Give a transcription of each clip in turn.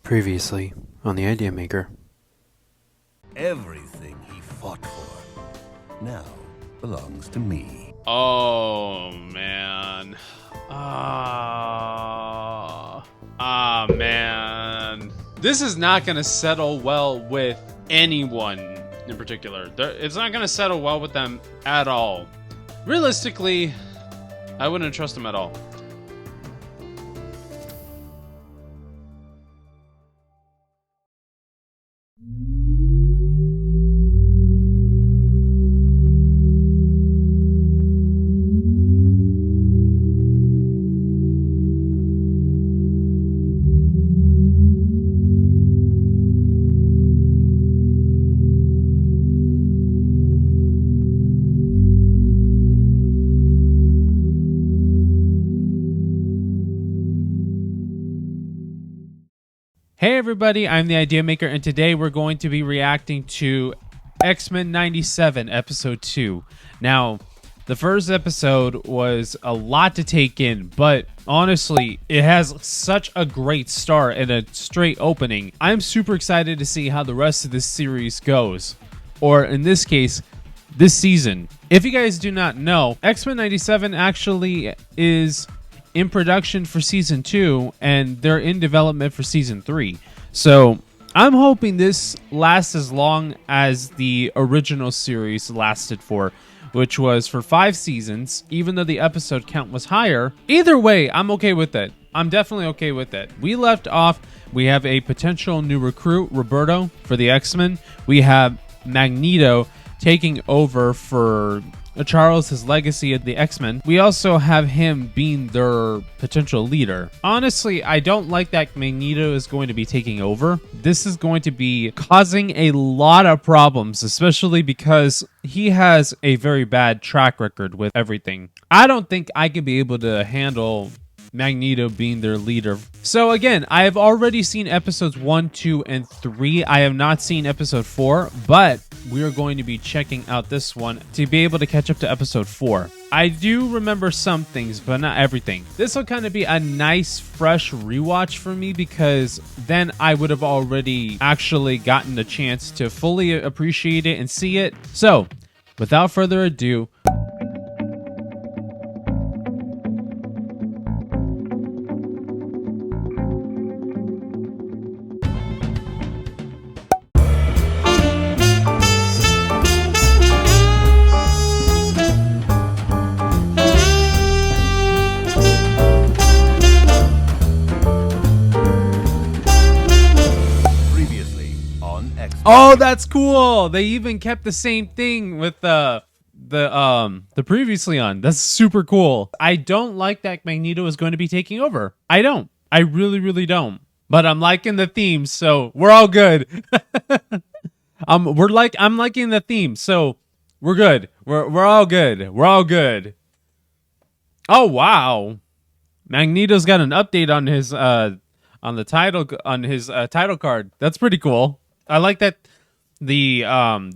Previously on the Idea Maker. Everything he fought for now belongs to me. Oh, man. Man. This is not going to settle well with anyone in particular. It's not going to settle well with them at all. Realistically, I wouldn't trust him at all. Hey everybody, I'm the Idea Maker, and today we're going to be reacting to X-Men 97, Episode 2. Now, the first episode was a lot to take in, but honestly, it has such a great start and a straight opening. I'm super excited to see how the rest of this series goes, or in this case, this season. If you guys do not know, X-Men 97 actually is in production for season 2, and they're in development for season 3. So I'm hoping this lasts as long as the original series lasted for, which was for 5 seasons, even though the episode count was higher. Either way, I'm okay with it. I'm definitely okay with it. We left off, we have a potential new recruit, Roberto, for the X-Men. We have Magneto taking over for Charles, his legacy of the X-Men. We also have him being their potential leader. Honestly, I don't like that Magneto is going to be taking over. This is going to be causing a lot of problems, especially because he has a very bad track record with everything. I don't think I could be able to handle Magneto being their leader. So again, I have already seen episodes 1, 2, and 3. I have not seen episode 4, but we are going to be checking out this one to be able to catch up to episode 4. I do remember some things, but not everything. This will kind of be a nice, fresh rewatch for me because then I would have already actually gotten the chance to fully appreciate it and see it. So, without further ado, oh, that's cool. They even kept the same thing with the previously on. That's super cool. I don't like that Magneto is going to be taking over. I don't. I really don't. But I'm liking the theme, so we're all good. I'm liking the theme, so we're good. We're all good. We're all good. Oh wow. Magneto's got an update on his title card. That's pretty cool. I like that the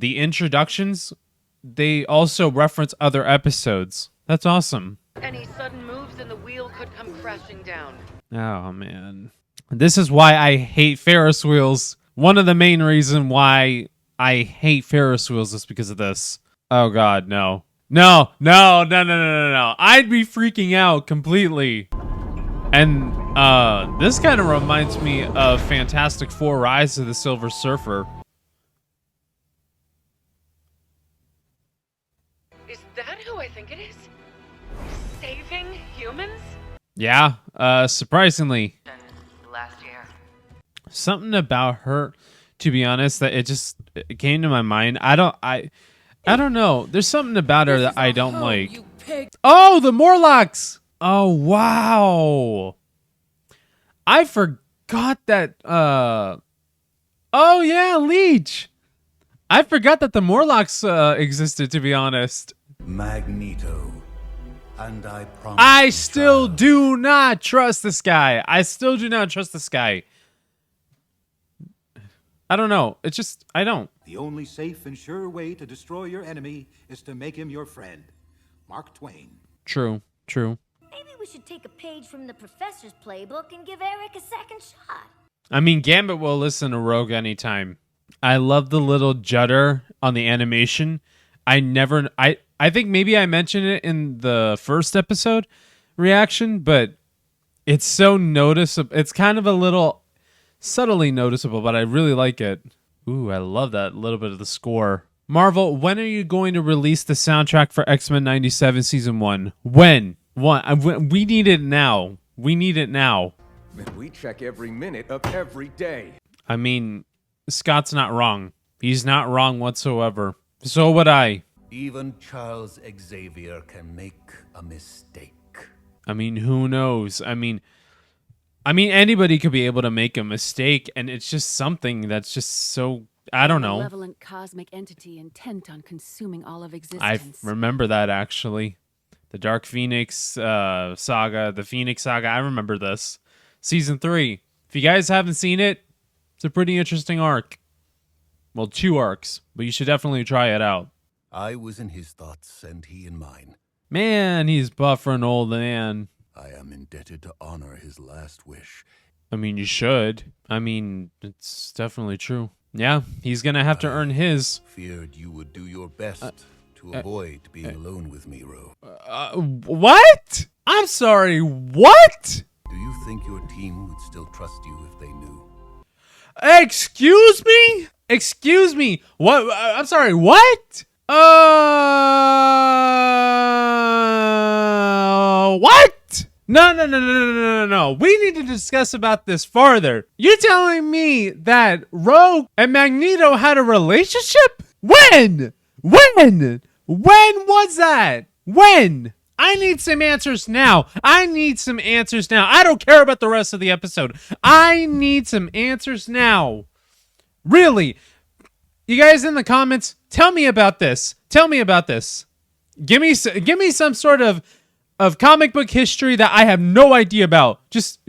introductions, they also reference other episodes. That's awesome. Any sudden moves and the wheel could come crashing down. Oh man. This is why I hate Ferris wheels. One of the main reasons why I hate Ferris wheels is because of this. Oh god, no. No. I'd be freaking out completely. And this kind of reminds me of Fantastic Four: Rise of the Silver Surfer. Is that who I think it is? Saving humans? Yeah, surprisingly. Last year. Something about her, to be honest, that it came to my mind. I don't know. There's something about her that I don't like. Oh, the Morlocks! Oh, wow. I forgot that, oh yeah, Leech. I forgot that the Morlocks existed, to be honest. Magneto. And I promise I still do not trust this guy. I don't know. It's just, I don't. The only safe and sure way to destroy your enemy is to make him your friend. Mark Twain. True. Maybe we should take a page from the professor's playbook and give Eric a second shot. I mean, Gambit will listen to Rogue anytime. I love the little judder on the animation. I think maybe I mentioned it in the first episode reaction, but it's so noticeable. It's kind of a little subtly noticeable, but I really like it. Ooh, I love that little bit of the score. Marvel, when are you going to release the soundtrack for X-Men 97 Season 1? When? We need it now. We need it now. And we check every minute of every day. I mean, Scott's not wrong. He's not wrong whatsoever. So would I. Even Charles Xavier can make a mistake. I mean, who knows? I mean, anybody could be able to make a mistake, and it's just something that's just so, I don't know. Malevolent cosmic entity intent on consuming all of I existence. remember that, actually. The Dark Phoenix saga, the Phoenix saga, I remember this. Season 3. If you guys haven't seen it, it's a pretty interesting arc. Well, 2 arcs, but you should definitely try it out. I was in his thoughts and he in mine. Man, he's buff for an old man. I am indebted to honor his last wish. I mean, you should. I mean, it's definitely true. Yeah, he's gonna have to earn his. Feared you would do your best to avoid being alone with me, Ro. What? I'm sorry, what? Do you think your team would still trust you if they knew? Excuse me? Excuse me. What? I'm sorry, what? What? No. We need to discuss about this farther. You're telling me that Rogue and Magneto had a relationship? When? When was that? When? I need some answers now. I don't care about the rest of the episode. I need some answers now. Really. You guys in the comments, tell me about this. Give me some sort of comic book history that I have no idea about. Just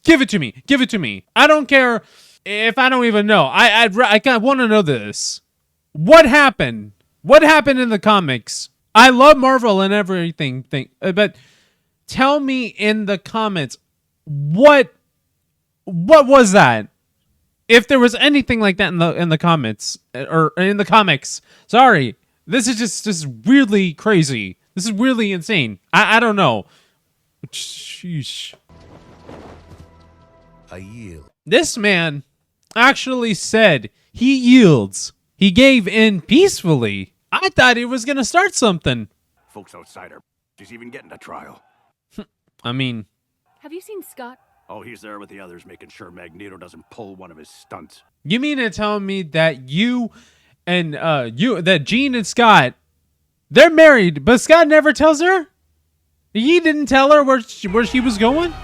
give it to me. I don't care if I don't even know. I want to know this. What happened? What happened in the comics? I love Marvel and everything, but tell me in the comments what was that? If there was anything like that in the comments or in the comics. Sorry, this is just weirdly crazy. This is weirdly insane. I don't know. Sheesh. I yield. This man actually said he yields. He gave in peacefully. I thought he was gonna start something. Folks outside are she's even getting to trial. I mean, Have you seen Scott? Oh, he's there with the others, making sure Magneto doesn't pull one of his stunts. you mean to tell me that that Jean and Scott, they're married, but Scott never tells her? He didn't tell her where she was going?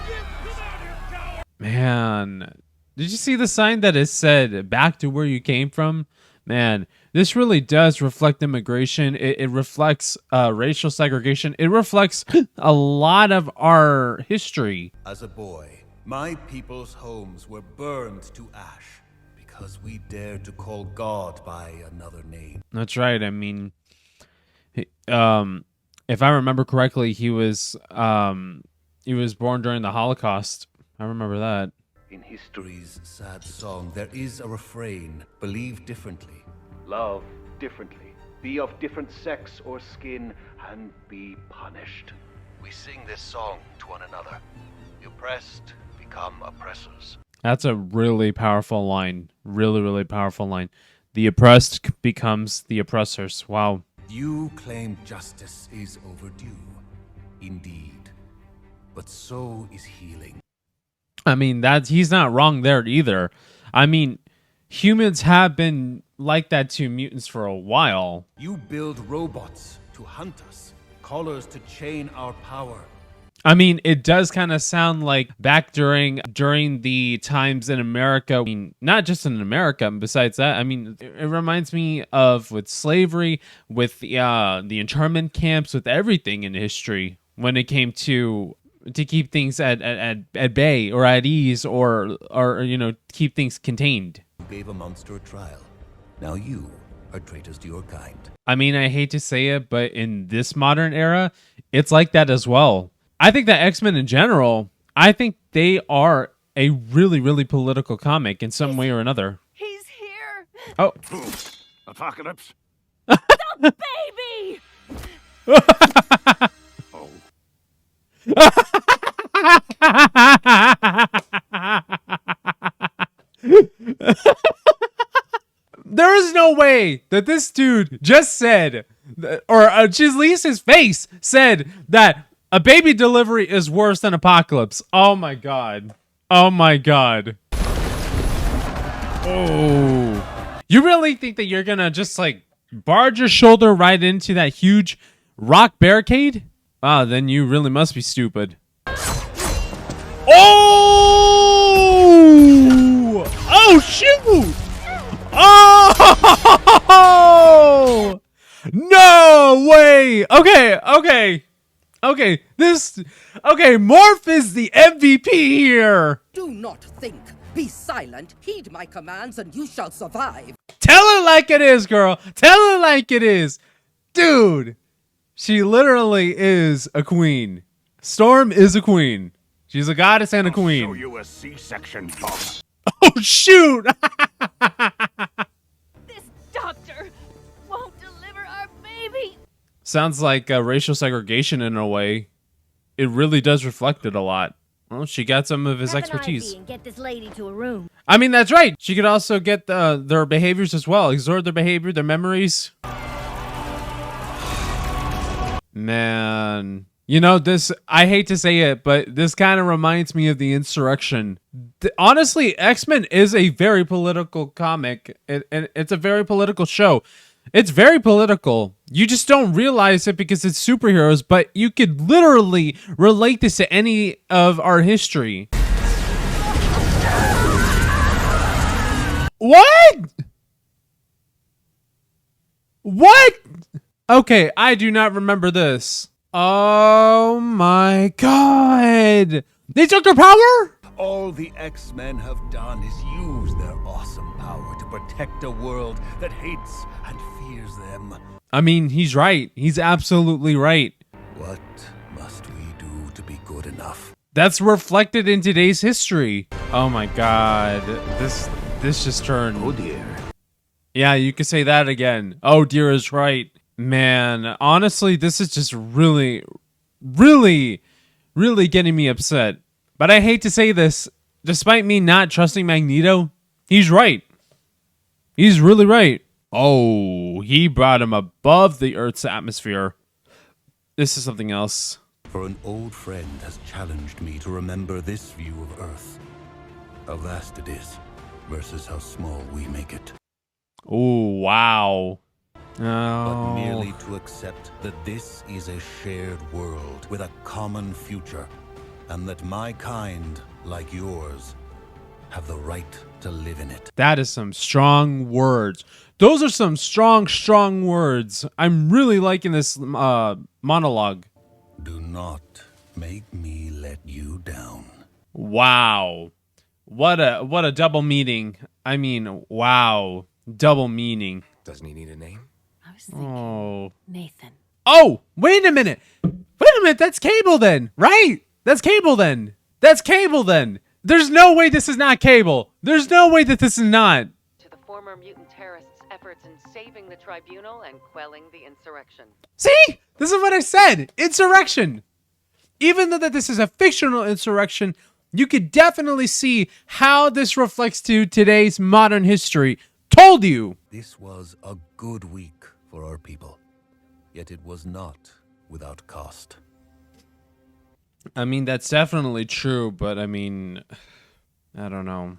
Man, did you see the sign that it said back to where you came from? Man, this really does reflect immigration. It reflects racial segregation. It reflects a lot of our history. As a boy, my people's homes were burned to ash because we dared to call God by another name. That's right. I mean, if I remember correctly, he was born during the Holocaust. I remember that. In history's sad song, there is a refrain: believe differently, love differently, be of different sex or skin, and be punished. We sing this song to one another. The oppressed become oppressors. That's a really powerful line. Really, really powerful line. The oppressed becomes the oppressors. Wow. You claim justice is overdue. Indeed. But so is healing. I mean, he's not wrong there either. I mean, humans have been like that to mutants for a while. You build robots to hunt us, collars to chain our power. I mean, it does kind of sound like back during the times in America. I mean, not just in America. Besides that, I mean, it reminds me of with slavery, with the internment camps, with everything in history when it came to keep things at bay or at ease or keep things contained. You gave a monster a trial. Now you are traitors to your kind. I mean, I hate to say it, but in this modern era, it's like that as well. I think that X-Men in general, I think they are a really, really political comic in some way or another. He's here! Oh. Apocalypse? Baby! Oh. There is no way that this dude just said, or at least his face said, that a baby delivery is worse than apocalypse. Oh my god. Oh my god. Oh. You really think that you're gonna just like barge your shoulder right into that huge rock barricade? Wow, then you really must be stupid. Oh! Oh shoot! Oh! No way! Okay. Morph is the MVP here. Do not think. Be silent. Heed my commands, and you shall survive. Tell it like it is, girl. Tell it like it is. Dude, she literally is a queen. Storm is a queen. She's a goddess and a queen. Show you a C-section, Bob. Oh, shoot. This doctor won't deliver our baby. Sounds like racial segregation in a way. It really does reflect it a lot. Well, she got some of his expertise. Get this lady to a room. I mean, that's right. She could also get their behaviors as well. Absorb their behavior, their memories. Man. You know, this, I hate to say it, but this kind of reminds me of the Insurrection. Honestly, X-Men is a very political comic. It's a very political show. It's very political. You just don't realize it because it's superheroes, but you could literally relate this to any of our history. What? What? Okay, I do not remember this. Oh my god. They took their power? All the X-Men have done is use their awesome power to protect a world that hates and fears them. I mean, he's right. He's absolutely right. What must we do to be good enough? That's reflected in today's history. Oh my god. This just turned... Oh dear. Yeah, you could say that again. Oh dear is right. Man, honestly, this is just really getting me upset. But I hate to say this, despite me not trusting Magneto, he's right. He's really right. Oh, he brought him above the Earth's atmosphere. This is something else. For an old friend has challenged me to remember this view of Earth. How vast it is versus how small we make it. Oh, wow. But Oh. merely to accept that this is a shared world with a common future, and that my kind, like yours, have the right to live in it. That is some strong words. Those are some strong words. I'm really liking this monologue. Do not make me let you down. Wow. What a double meaning. I mean, wow. Double meaning. Doesn't he need a name? I was thinking Oh. Nathan. Oh, wait a minute. That's Cable then, right? That's Cable then. There's no way this is not Cable. There's no way that this is not. To the former mutant terrorists' efforts in saving the tribunal and quelling the insurrection. See? This is what I said. Insurrection. Even though that this is a fictional insurrection, you could definitely see how this reflects to today's modern history. Told you. This was a good week for our people, yet it was not without cost. I mean, that's definitely true, but I mean, I don't know.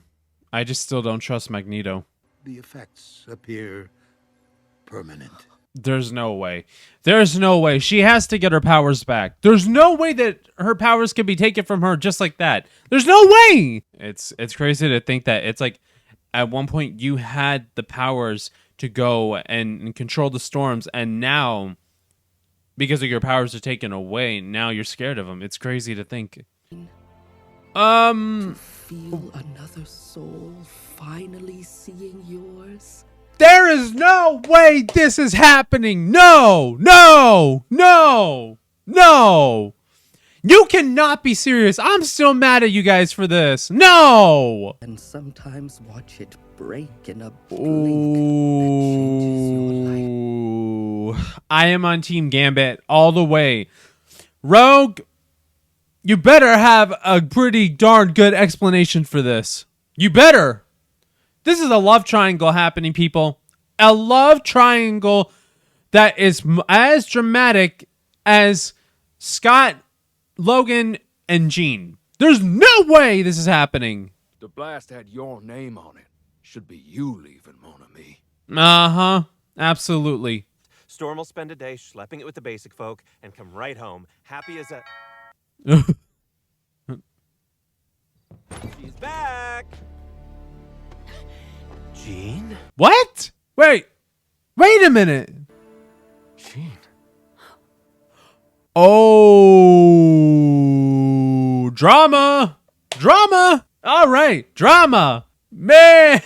I just still don't trust Magneto. The effects appear permanent. There's no way. There's no way. She has to get her powers back. There's no way that her powers can be taken from her just like that. There's no way. It's crazy to think that it's like at one point you had the powers to go and control the storms, and now because of your powers are taken away, now you're scared of them. It's crazy to think. To feel another soul finally seeing yours. There is no way this is happening. No. You cannot be serious. I'm still mad at you guys for this. No! And sometimes watch it break in a blink that changes your life. Ooh. I am on Team Gambit all the way. Rogue, you better have a pretty darn good explanation for this. You better. This is a love triangle happening, people. A love triangle that is as dramatic as Scott, Logan, and Jean. There's no way this is happening. The blast had your name on it. Should be you leaving, mon ami. Uh-huh. Absolutely. Storm will spend a day schlepping it with the basic folk and come right home, happy as a... She's back! Jean? What? Wait a minute. Jean? Oh, drama. All right, drama. Man,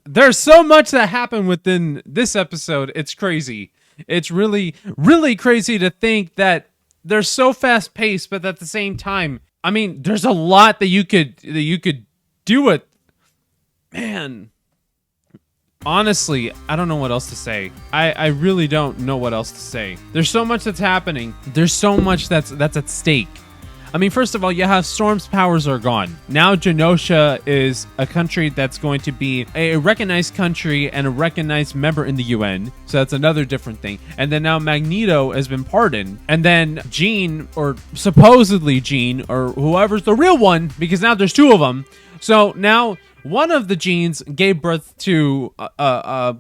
there's so much that happened within this episode. It's crazy. It's really, really crazy to think that they're so fast paced, but at the same time, I mean, there's a lot that you could do with. Man, honestly, I don't know what else to say. I really don't know what else to say. There's so much that's happening. There's so much that's at stake. I mean, first of all, you have Storm's powers are gone. Now Genosha is a country that's going to be a recognized country and a recognized member in the UN. So that's another different thing. And then now Magneto has been pardoned. And then Jean, or supposedly Jean, or whoever's the real one, because now there's two of them. So now one of the Jeans gave birth to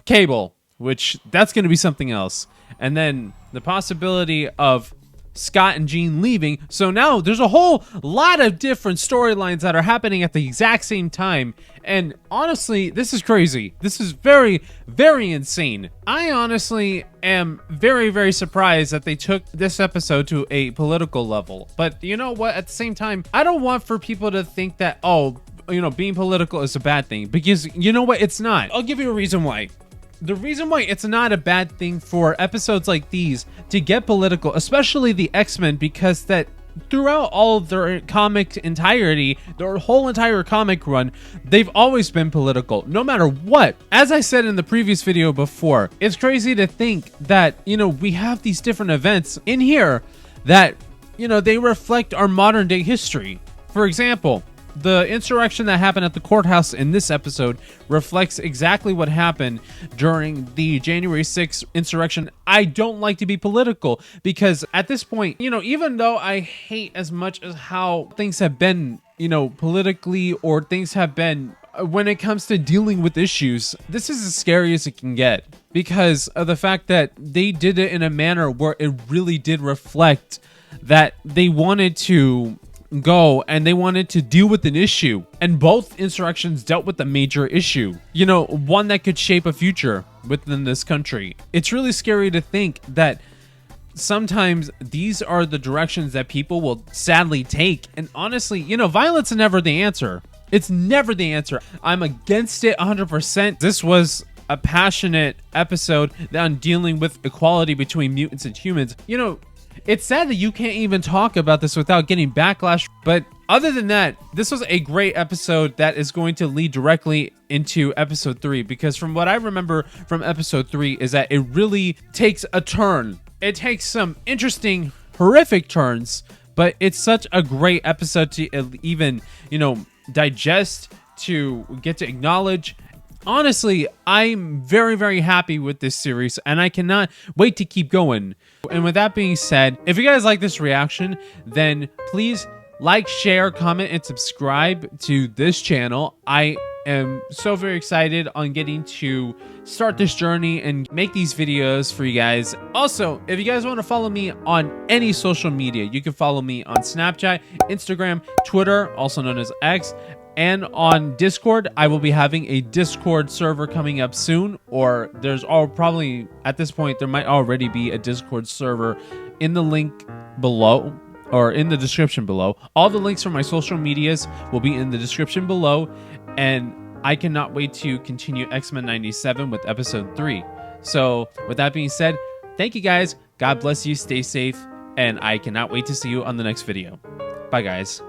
Cable, which that's going to be something else. And then the possibility of Scott and Jean leaving. So now there's a whole lot of different storylines that are happening at the exact same time. And honestly, this is crazy. This is very, very insane. I honestly am very, very surprised that they took this episode to a political level. But you know what? At the same time, I don't want for people to think that, oh, you know, being political is a bad thing, because you know what? It's not. I'll give you a reason why. The reason why it's not a bad thing for episodes like these to get political, especially the X-Men, because that throughout all of their comic entirety, their whole entire comic run, they've always been political, no matter what. As I said in the previous video before, it's crazy to think that, you know, we have these different events in here that, you know, they reflect our modern day history. For example, the insurrection that happened at the courthouse in this episode reflects exactly what happened during the January 6th insurrection. I don't like to be political because at this point, you know, even though I hate as much as how things have been, you know, politically, or things have been when it comes to dealing with issues, this is as scary as it can get because of the fact that they did it in a manner where it really did reflect that they wanted to go and they wanted to deal with an issue, and both insurrections dealt with a major issue, you know, one that could shape a future within this country. It's really scary to think that sometimes these are the directions that people will sadly take, and honestly, you know, violence is never the answer. It's never the answer. I'm against it 100%. This was a passionate episode on dealing with equality between mutants and humans. You know, it's sad that you can't even talk about this without getting backlash, but other than that, this was a great episode that is going to lead directly into episode 3, because from what I remember from episode 3 is that it really takes a turn. It takes some interesting, horrific turns, but it's such a great episode to even, you know, digest, to get to acknowledge. Honestly, I'm very, very happy with this series, and I cannot wait to keep going. And with that being said, if you guys like this reaction, then please like, share, comment, and subscribe to this channel. I am so very excited on getting to start this journey and make these videos for you guys. Also, if you guys want to follow me on any social media, you can follow me on Snapchat, Instagram, Twitter, also known as X, and on Discord. I will be having a Discord server coming up soon, or there's probably at this point there might already be a Discord server in the link below, or in the description below. All the links for my social medias will be in the description below, and I cannot wait to continue X-Men 97 with episode 3. So with that being said, thank you guys. God bless you. Stay safe. and I cannot wait to see you on the next video. Bye, guys.